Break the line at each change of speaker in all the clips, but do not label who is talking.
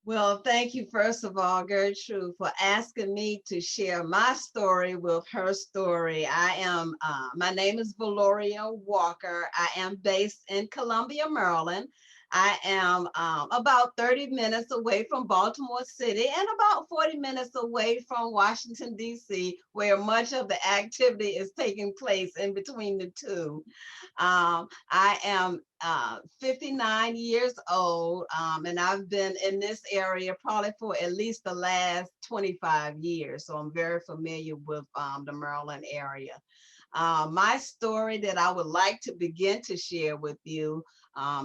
Well, thank you, first of all, Gertrude, for asking me to share my story with her story. My name is Valoria Walker. I am based in Columbia, Maryland. I am about 30 minutes away from Baltimore City and about 40 minutes away from Washington, D.C., where much of the activity is taking place in between the two. I am 59 years old, and I've been in this area probably for at least the last 25 years. So I'm very familiar with the Maryland area. My story that I would like to begin to share with you,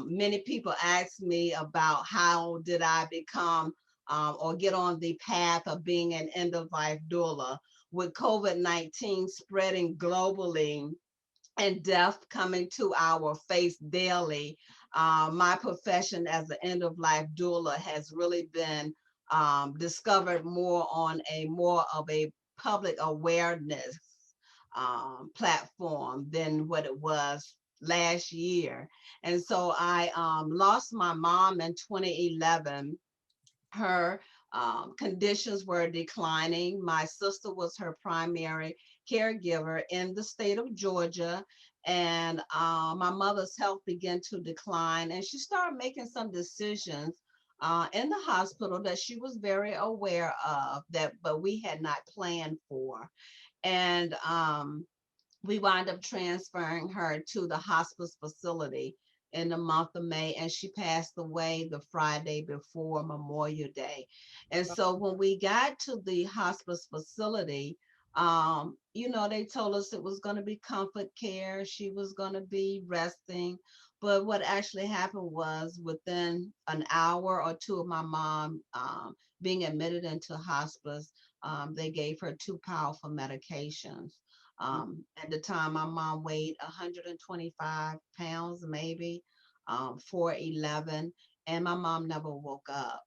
many people ask me about how did I become or get on the path of being an end of life doula. With COVID-19 spreading globally, and death coming to our face daily, my profession as an end of life doula has really been discovered more on a more of a public awareness platform than what it was last year. And so I lost my mom in 2011. Her conditions were declining. My sister was her primary caregiver in the state of Georgia, and my mother's health began to decline, and she started making some decisions in the hospital that she was very aware of that, but we had not planned for. And we wound up transferring her to the hospice facility in the month of May, and she passed away the Friday before Memorial Day. And so when we got to the hospice facility, they told us it was going to be comfort care, she was going to be resting. But what actually happened was within an hour or two of my mom being admitted into hospice, they gave her two powerful medications. At the time, my mom weighed 125 pounds, maybe 4'11", and my mom never woke up.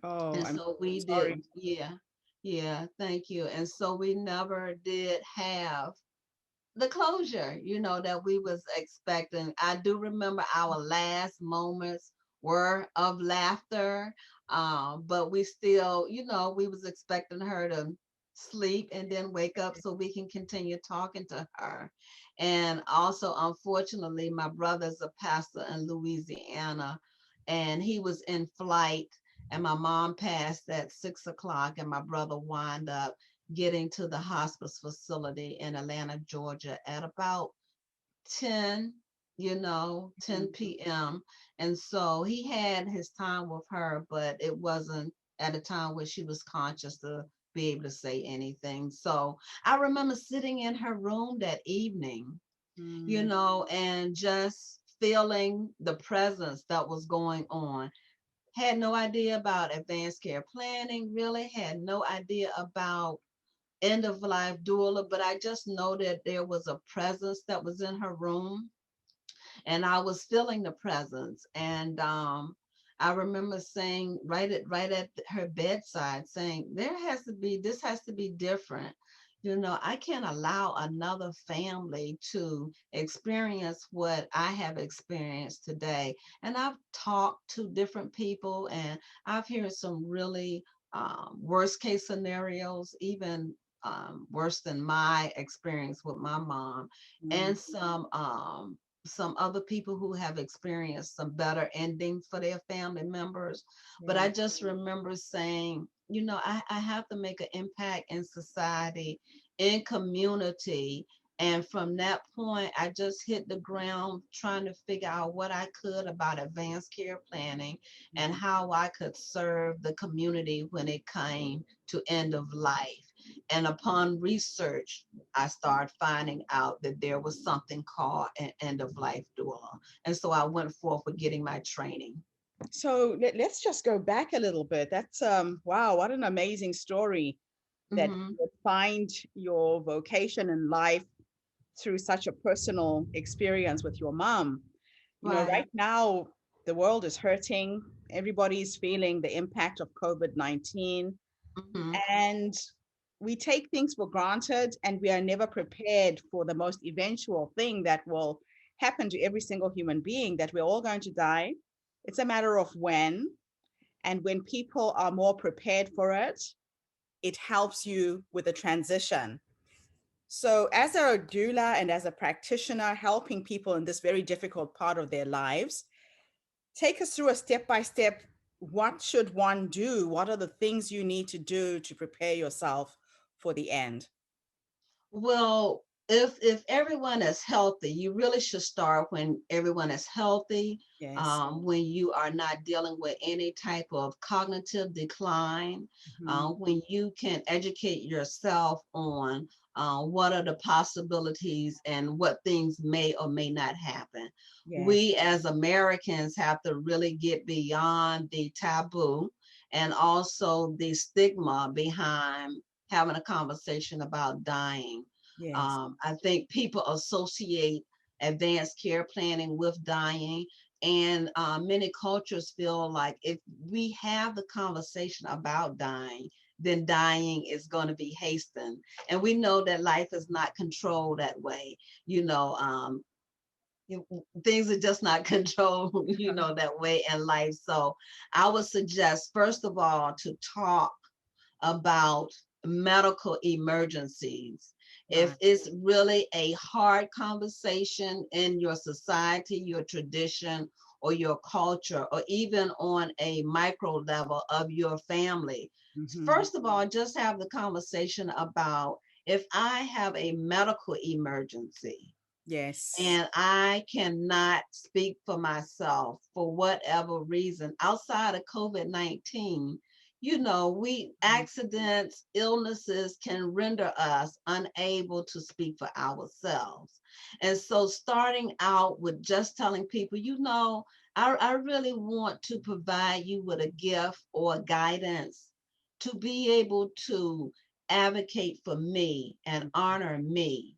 Oh,
And
I'm
so we
sorry.
didn't, yeah, yeah, thank you. And so we never did have the closure, that we was expecting. I do remember our last moments were of laughter, but we still, we was expecting her to sleep and then wake up so we can continue talking to her. And also, unfortunately, my brother's a pastor in Louisiana, and he was in flight. And my mom passed at 6 o'clock, and my brother wound up getting to the hospice facility in Atlanta, Georgia at about 10, 10 p.m. And so he had his time with her, but it wasn't at a time where she was conscious to be able to say anything. So I remember sitting in her room that evening,
Mm-hmm.
and just feeling the presence that was going on. Had no idea about advanced care planning, really had no idea about end of life doula, but I just know that there was a presence that was in her room, and I was feeling the presence. And I remember saying right at her bedside, saying, this has to be different. I can't allow another family to experience what I have experienced today. And I've talked to different people, and I've heard some really worst case scenarios, even worse than my experience with my mom, and some other people who have experienced some better endings for their family members. But
Yeah.
I just remember saying, I have to make an impact in society, in community. And from that point, I just hit the ground trying to figure out what I could about advanced care planning and
Mhm.
how I could serve the community when it came to end of life. And upon research, I started finding out that there was something called an end of life doula. And so I went forth with getting my training.
So let's just go back a little bit. That's wow, what an amazing story that
Hmm.
you would find your vocation in life through such a personal experience with your mom. You know,
Right.
right now the world is hurting. Everybody's feeling the impact of COVID-19,
Hmm.
and we take things for granted and we are never prepared for the most eventual thing that will happen to every single human being, that we're all going to die. It's a matter of when. And when people are more prepared for it, it helps you with the transition. So, as a doula and as a practitioner helping people in this very difficult part of their lives, take us through a step by step. What should one do? What are the things you need to do to prepare yourself for the end?
Well, if everyone is healthy, you really should start when everyone is healthy,
Yes.
when you are not dealing with any type of cognitive decline,
Mhm.
when you can educate yourself on what are the possibilities and what things may or may not happen.
Yes.
We as Americans have to really get beyond the taboo and also the stigma behind having a conversation about dying.
Yes.
I think people associate advanced care planning with dying, and many cultures feel like if we have the conversation about dying, then dying is going to be hastened. And we know that life is not controlled that way. You know, things are just not controlled, that way in life. So I would suggest, first of all, to talk about medical emergencies. If
Right.
it's really a hard conversation in your society, your tradition, or your culture, or even on a micro level of your family,
Mhm.
first of all, just have the conversation about if I have a medical emergency
Yes.
and I cannot speak for myself for whatever reason outside of COVID-19. We
Mhm.
accidents, illnesses can render us unable to speak for ourselves. And so, starting out with just telling people, I really want to provide you with a gift or guidance to be able to advocate for me and honor me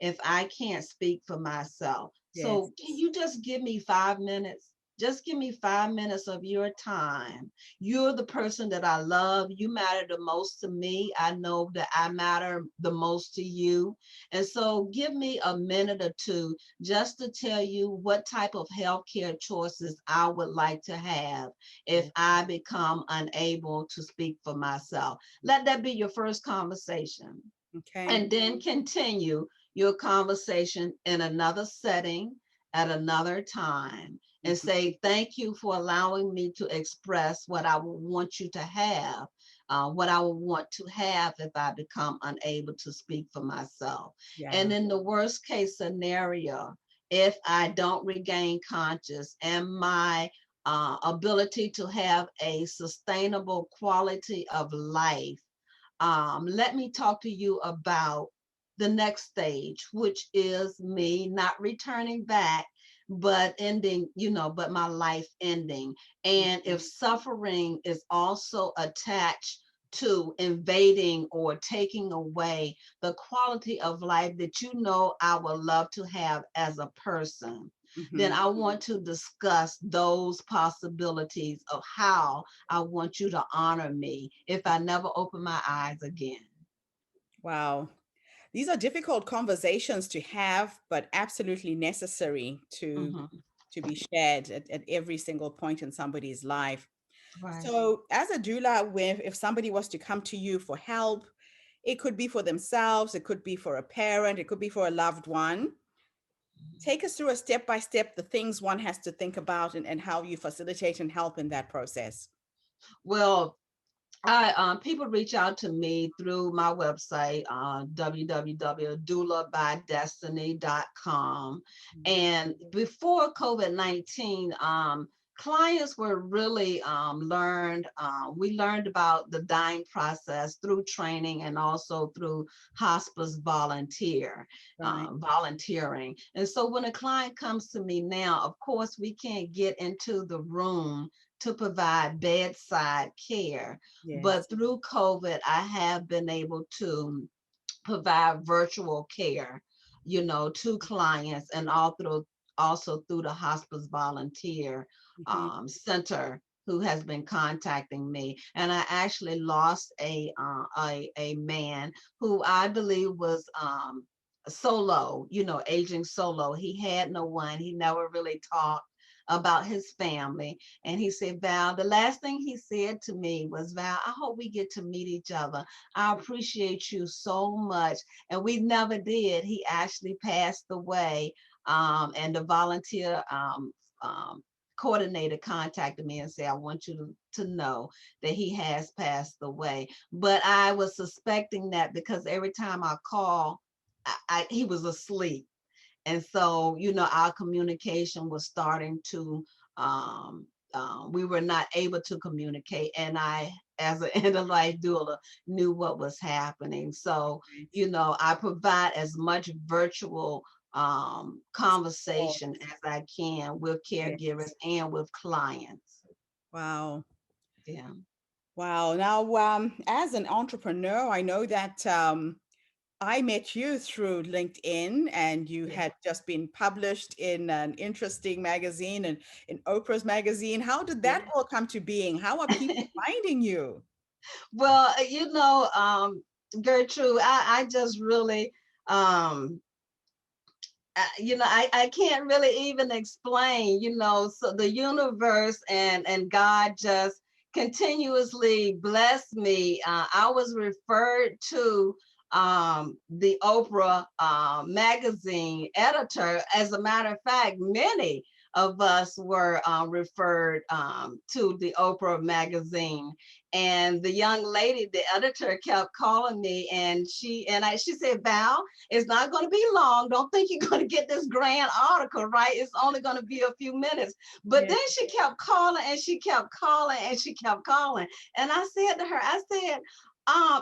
if I can't speak for myself.
Yes.
So, can you just give me 5 minutes? Just give me 5 minutes of your time. You're the person that I love. You matter the most to me. I know that I matter the most to you. And so, give me a minute or two just to tell you what type of healthcare choices I would like to have if
Yes.
I become unable to speak for myself. Let that be your first conversation,
Okay.
and then continue your conversation in another setting at another time and
Mhm.
say, thank you for allowing me to express what I would want you to have, what I would want to have if I become unable to speak for myself. And
Yeah.
in the worst case scenario, if I don't regain conscious and my ability to have a sustainable quality of life, let me talk to you about the next stage, which is me not returning back, but ending, but my life ending. And
Mhm.
if suffering is also attached to invading or taking away the quality of life that I would love to have as a person, then
Mhm.
I want to discuss those possibilities of how I want you to honor me if I never open my eyes again.
Wow. These are difficult conversations to have, but absolutely necessary
Mhm.
to be shared at every single point in somebody's life.
Right.
So, as a doula, if somebody was to come to you for help, it could be for themselves, it could be for a parent, it could be for a loved one. Take us through a step by step, the things one has to think about and how you facilitate and help in that process.
Well, I people reach out to me through my website, www.doulabydestiny.com. And before COVID-19, clients were really learned. We learned about the dying process through training and also through hospice
Right.
volunteering. And so when a client comes to me now, of course, we can't get into the room to provide bedside care.
Yes.
But through COVID, I have been able to provide virtual care, to clients, and also through the hospice volunteer
Mhm.
center who has been contacting me. And I actually lost a man who I believe was solo, aging solo. He had no one. He never really talked about his family. And he said, Val, the last thing he said to me was, Val, I hope we get to meet each other. I appreciate you so much. And we never did. He actually passed away. And the volunteer um, coordinator contacted me and said, I want you to know that he has passed away. But I was suspecting that because every time I call, he was asleep. And so, our communication was starting to, we were not able to communicate. And I, as an end of life doula, knew what was happening. So,
Right.
I provide as much virtual
Oh,
conversation as I can with caregivers
yes.
and with clients.
Wow.
Yeah.
Wow. Now, as an entrepreneur, I know that I met you through LinkedIn, and you
Yeah.
had just been published in an interesting magazine and in Oprah's magazine. How did that
Yeah.
all come to being? How are people finding you?
Well, Gertrude, I just really, um, I can't really even explain, so the universe and God just continuously blessed me. I was referred to the Oprah magazine editor. As a matter of fact, many of us were referred to the Oprah magazine. And the young lady, the editor, kept calling me, and she said, Val, it's not going to be long. Don't think you're going to get this grand article, right? It's only going to be a few minutes. But
Yeah.
then she kept calling and she kept calling and she kept calling. And I said to her, I said,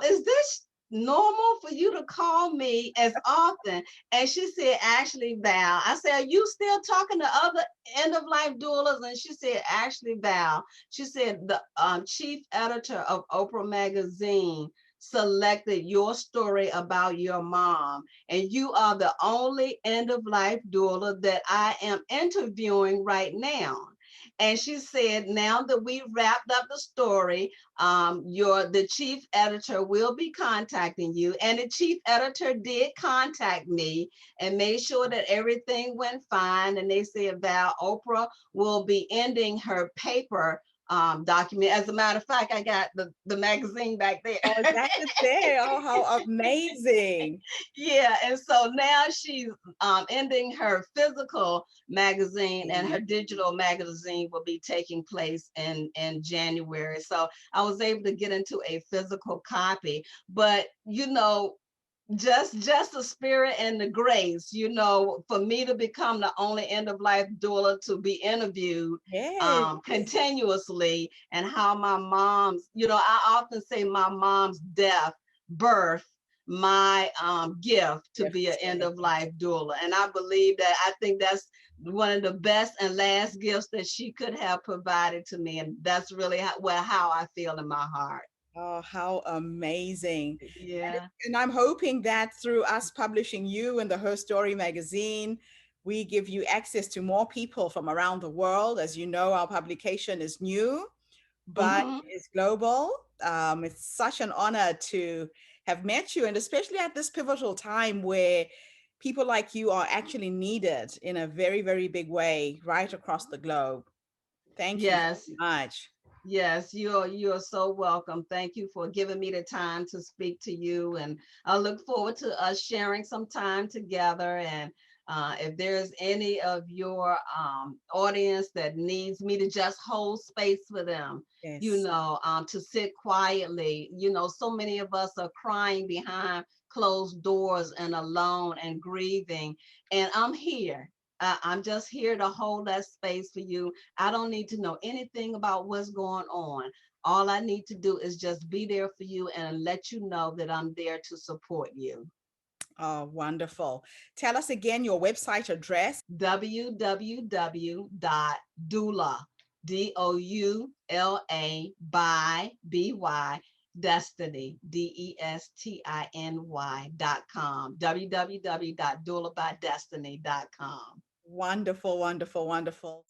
is this normal for you to call me as often? And she said, actually, Val. I said, are you still talking to other end of life doulas? And she said, actually, Val. She said, the chief editor of Oprah magazine selected your story about your mom, and you are the only end of life doula that I am interviewing right now. And she said, now that we've wrapped up the story, the chief editor will be contacting you. And the chief editor did contact me and made sure that everything went fine. And they said, Val, Oprah will be ending her paper document. As a matter of fact, I got the magazine back there.
Oh, that is there. Oh, how amazing.
Yeah, and so now she's ending her physical magazine, and her digital magazine will be taking place in January. So I was able to get into a physical copy, but just the spirit and the grace, for me to become the only end of life doula to be interviewed
Yes.
continuously, and how my mom's, I often say my mom's death birth my gift to be an end of life doula. And I believe that, I think that's one of the best and last gifts that she could have provided to me. And that's really how I feel in my heart.
Oh, how amazing.
Yeah.
And I'm hoping that through us publishing you in the Her Story magazine, we give you access to more people from around the world. As you know, our publication is new, but
Hmm.
it's global. It's such an honor to have met you, and especially at this pivotal time where people like you are actually needed in a very, very big way right across the globe. Thank you
Yes.
so much.
Yes, you're so welcome. Thank you for giving me the time to speak to you, and I look forward to us sharing some time together. And if there's any of your audience that needs me to just hold space for them,
Yes.
to sit quietly, so many of us are crying behind closed doors and alone and grieving, and I'm here. I'm just here to hold that space for you. I don't need to know anything about what's going on. All I need to do is just be there for you and let you know that I'm there to support you.
Oh, wonderful. Tell us again your website address.
www.doula, DOULA by Destiny, DESTINY.com, www.doulabydestiny.com.
Wonderful, wonderful, wonderful.